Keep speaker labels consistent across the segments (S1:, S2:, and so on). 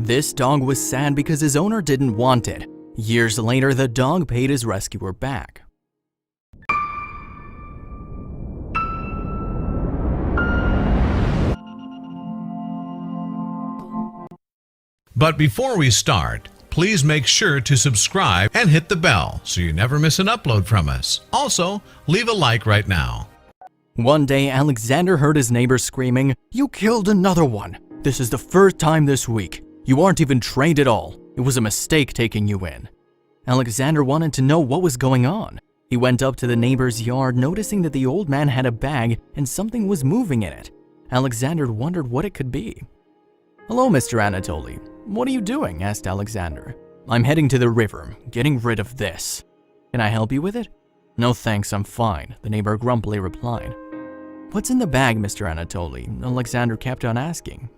S1: This dog was sad because his owner didn't want it. Years later, the dog paid his rescuer back.
S2: But before we start, please make sure to subscribe and hit the bell so you never miss an upload from us. Also, leave a like right now.
S1: One day, Alexander heard his neighbor screaming, "You killed another one! This is the first time this week. You aren't even trained at all. It was a mistake taking you in." Alexander wanted to know what was going on. He went up to the neighbor's yard, noticing that the old man had a bag and something was moving in it. Alexander wondered what it could be. "Hello, Mr. Anatoly. What are you doing?" asked Alexander. "I'm heading to the river, getting rid of this. Can I help you with it?" "No thanks, I'm fine," the neighbor grumpily replied. "What's in the bag, Mr. Anatoly?" Alexander kept on asking.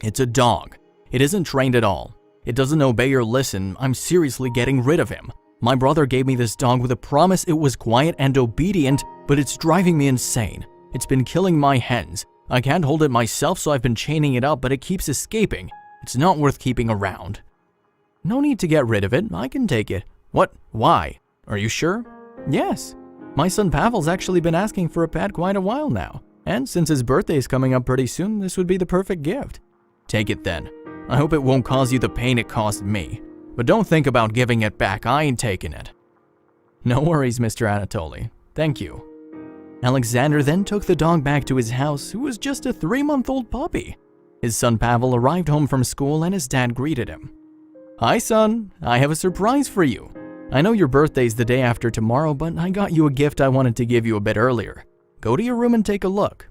S1: "It's a dog. It isn't trained at all. It doesn't obey or listen. I'm seriously getting rid of him. My brother gave me this dog with a promise it was quiet and obedient, but it's driving me insane. It's been killing my hens. I can't hold it myself, so I've been chaining it up, but it keeps escaping. It's not worth keeping around." "No need to get rid of it. I can take it." "What? Why? Are you sure?" "Yes. My son Pavel's actually been asking for a pet quite a while now, and since his birthday is coming up pretty soon, this would be the perfect gift." "Take it then. I hope it won't cause you the pain it caused me. But don't think about giving it back. I ain't taking it." "No worries, Mr. Anatoly. Thank you." Alexander then took the dog back to his house, who was just a 3-month-old puppy. His son Pavel arrived home from school and his dad greeted him. "Hi, son. I have a surprise for you. I know your birthday's the day after tomorrow, but I got you a gift I wanted to give you a bit earlier. Go to your room and take a look."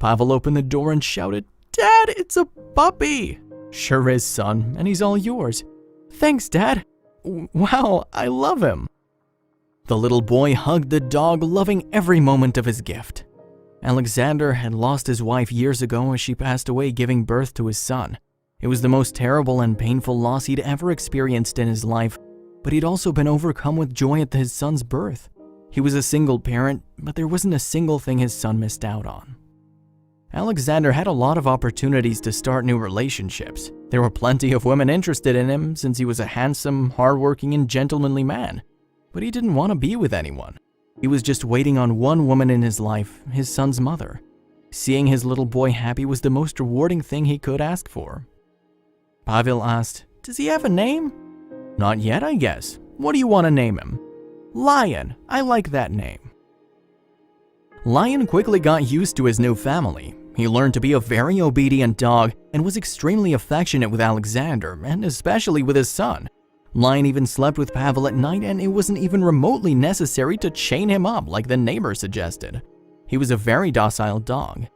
S1: Pavel opened the door and shouted, "Dad, it's a puppy!" "Sure is, son, and he's all yours." "Thanks, Dad. Wow, I love him." The little boy hugged the dog, loving every moment of his gift. Alexander had lost his wife years ago as she passed away giving birth to his son. It was the most terrible and painful loss he'd ever experienced in his life, but he'd also been overcome with joy at his son's birth. He was a single parent, but there wasn't a single thing his son missed out on. Alexander had a lot of opportunities to start new relationships. There were plenty of women interested in him since he was a handsome, hardworking, and gentlemanly man. But he didn't want to be with anyone. He was just waiting on one woman in his life, his son's mother. Seeing his little boy happy was the most rewarding thing he could ask for. Pavel asked, "Does he have a name?" "Not yet, I guess. What do you want to name him?" "Lion. I like that name." Lion quickly got used to his new family. He learned to be a very obedient dog and was extremely affectionate with Alexander, and especially with his son. Lion even slept with Pavel at night, and it wasn't even remotely necessary to chain him up like the neighbor suggested. He was a very docile dog.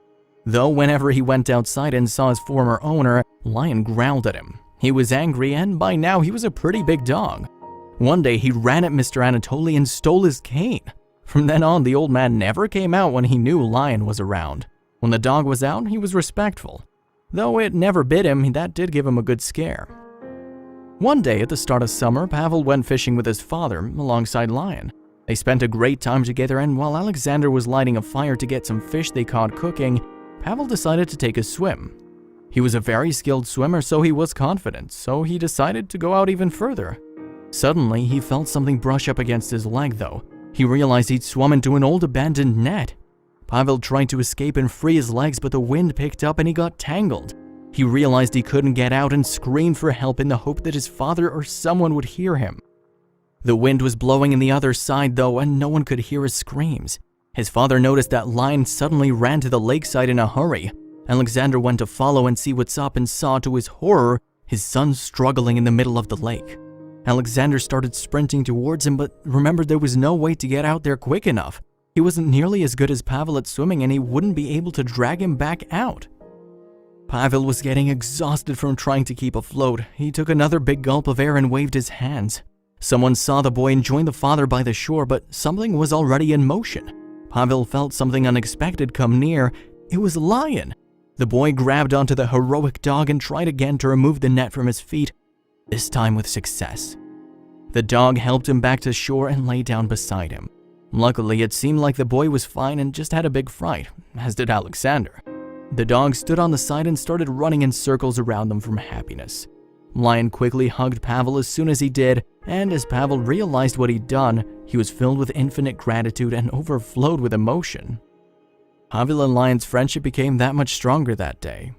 S1: Though whenever he went outside and saw his former owner, Lion growled at him. He was angry, and by now he was a pretty big dog. One day he ran at Mr. Anatoly and stole his cane. From then on, the old man never came out when he knew Lion was around. When the dog was out, he was respectful. Though it never bit him, that did give him a good scare. One day at the start of summer, Pavel went fishing with his father alongside Lion. They spent a great time together, and while Alexander was lighting a fire to get some fish they caught cooking, Pavel decided to take a swim. He was a very skilled swimmer, so he was confident, so he decided to go out even further. Suddenly, he felt something brush up against his leg though. He realized he'd swum into an old abandoned net. Pavel tried to escape and free his legs, but the wind picked up and he got tangled. He realized he couldn't get out and screamed for help in the hope that his father or someone would hear him. The wind was blowing in the other side though, and no one could hear his screams. His father noticed that Lion suddenly ran to the lakeside in a hurry. Alexander went to follow and see what's up and saw to his horror his son struggling in the middle of the lake. Alexander started sprinting towards him, but remembered there was no way to get out there quick enough. He wasn't nearly as good as Pavel at swimming, and he wouldn't be able to drag him back out. Pavel was getting exhausted from trying to keep afloat. He took another big gulp of air and waved his hands. Someone saw the boy and joined the father by the shore, but something was already in motion. Pavel felt something unexpected come near. It was Lion. The boy grabbed onto the heroic dog and tried again to remove the net from his feet, this time with success. The dog helped him back to shore and lay down beside him. Luckily, it seemed like the boy was fine and just had a big fright, as did Alexander. The dog stood on the side and started running in circles around them from happiness. Lion quickly hugged Pavel as soon as he did, and as Pavel realized what he'd done, he was filled with infinite gratitude and overflowed with emotion. Pavel and Lion's friendship became that much stronger that day.